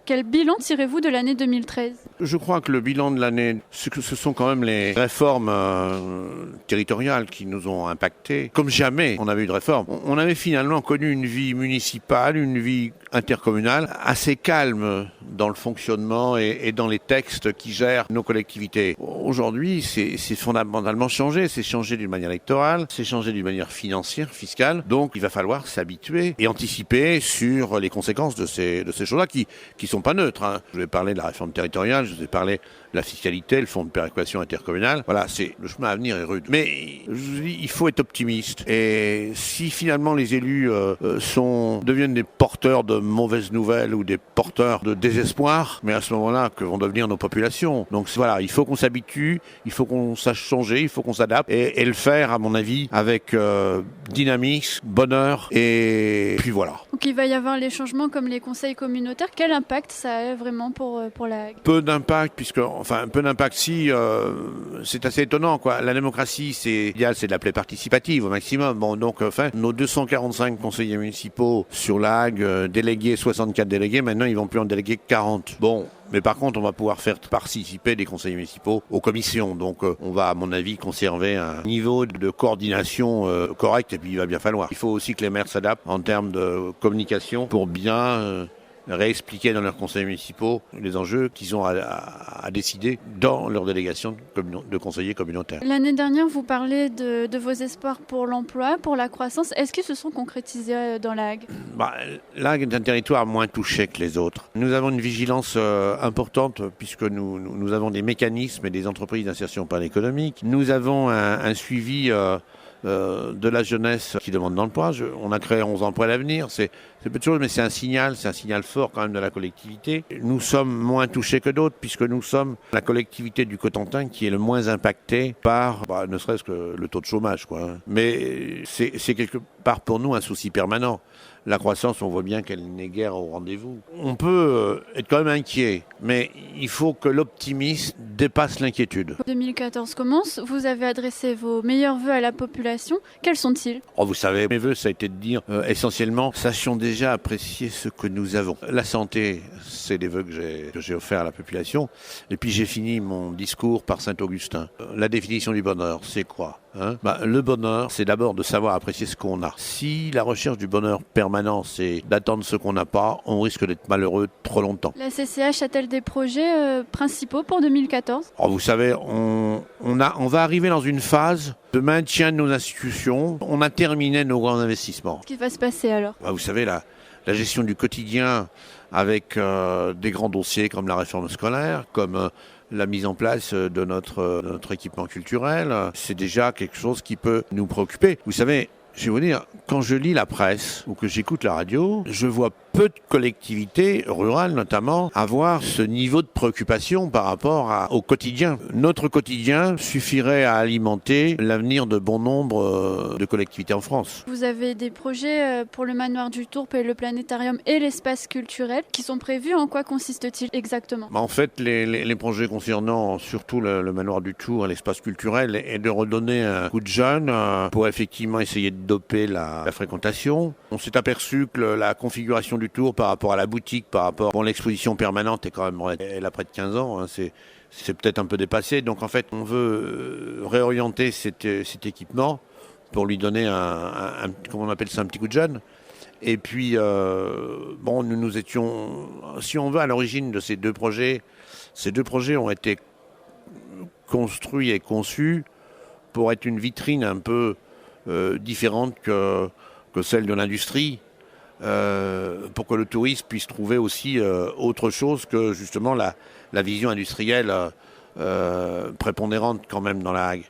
Quel bilan tirez-vous de l'année 2013 ? Je crois que le bilan de l'année, ce sont quand même les réformes territoriales qui nous ont impactés. Comme jamais on avait eu de réforme. On avait finalement connu une vie municipale, une vie intercommunale assez calme dans le fonctionnement et dans les textes qui gèrent nos collectivités. Aujourd'hui, c'est fondamentalement changé. C'est changé d'une manière électorale, c'est changé d'une manière financière, fiscale. Donc il va falloir s'habituer et anticiper sur les conséquences de ces choses-là qui sont pas neutres. Je vais parler de la réforme territoriale, je vous ai parlé de la fiscalité, le fonds de péréquation intercommunale. Voilà, le chemin à venir est rude. Mais je vous dis, il faut être optimiste. Et si finalement les élus deviennent des porteurs de mauvaises nouvelles ou des porteurs de désespoir, mais à ce moment-là, que vont devenir nos populations. Donc voilà, il faut qu'on s'habitue, il faut qu'on sache changer, il faut qu'on s'adapte et le faire, à mon avis, avec dynamisme, bonheur et puis voilà. Donc il va y avoir les changements comme les conseils communautaires. Quel impact ça a vraiment pour la Hague ? Peu d'impact, peu d'impact si, c'est assez étonnant, quoi. La démocratie, l'idéal, c'est de l'appeler participative au maximum. Bon, donc, nos 245 conseillers municipaux sur la Hague, délégués, 64 délégués, maintenant, ils vont plus en déléguer 40. Bon. Mais par contre, on va pouvoir faire participer des conseillers municipaux aux commissions. Donc, on va, à mon avis, conserver un niveau de coordination correct. Et puis, il va bien falloir. Il faut aussi que les maires s'adaptent en termes de communication pour bien réexpliquer dans leurs conseils municipaux les enjeux qu'ils ont à décider dans leur délégation de conseillers communautaires. L'année dernière, vous parlez de vos espoirs pour l'emploi, pour la croissance. Est-ce qu'ils se sont concrétisés dans la Hague ? La Hague est un territoire moins touché que les autres. Nous avons une vigilance importante puisque nous avons des mécanismes et des entreprises d'insertion par l'économique. Nous avons un suivi de la jeunesse qui demande d'emploi. On a créé 11 emplois à l'avenir. C'est peu de choses, mais c'est un signal fort quand même de la collectivité. Nous sommes moins touchés que d'autres puisque nous sommes la collectivité du Cotentin qui est le moins impactée par, ne serait-ce que le taux de chômage, quoi. Mais c'est quelque part pour nous un souci permanent. La croissance, on voit bien qu'elle n'est guère au rendez-vous. On peut être quand même inquiet, mais il faut que l'optimisme dépasse l'inquiétude. 2014 commence, vous avez adressé vos meilleurs vœux à la population. Quels sont-ils ? Vous savez, mes vœux, ça a été de dire essentiellement, sachons déjà apprécier ce que nous avons. La santé, c'est des vœux que j'ai offerts à la population. Et puis j'ai fini mon discours par Saint-Augustin. La définition du bonheur, c'est quoi ? Le bonheur, c'est d'abord de savoir apprécier ce qu'on a. Si la recherche du bonheur permanent, c'est d'attendre ce qu'on n'a pas, on risque d'être malheureux trop longtemps. La CCH a-t-elle des projets principaux pour 2014 ? Vous savez, on va arriver dans une phase de maintien de nos institutions. On a terminé nos grands investissements. Qu'est-ce qui va se passer alors ? Vous savez, la gestion du quotidien avec des grands dossiers comme la réforme scolaire, comme la mise en place de notre équipement culturel, c'est déjà quelque chose qui peut nous préoccuper. Vous savez, je vais vous dire, quand je lis la presse ou que j'écoute la radio, je vois peu de collectivités rurales notamment avoir ce niveau de préoccupation par rapport au quotidien. Notre quotidien suffirait à alimenter l'avenir de bon nombre de collectivités en France. Vous avez des projets pour le manoir du Tourpe et le planétarium et l'espace culturel qui sont prévus. En quoi consiste-t-il exactement ? En fait, les projets concernant surtout le manoir du Tour et l'espace culturel est de redonner un coup de jeune pour effectivement essayer de doper la fréquentation. On s'est aperçu que la configuration du Tour par rapport à la boutique, par rapport à l'exposition permanente est quand même, elle a près de 15 ans, c'est peut-être un peu dépassé. Donc en fait, on veut réorienter cet équipement pour lui donner comment on appelle ça, un petit coup de jeune. Et puis, nous étions, si on veut, à l'origine de ces deux projets. Ces deux projets ont été construits et conçus pour être une vitrine un peu différente que celle de l'industrie, pour que le touriste puisse trouver aussi autre chose que justement la vision industrielle prépondérante quand même dans la Hague.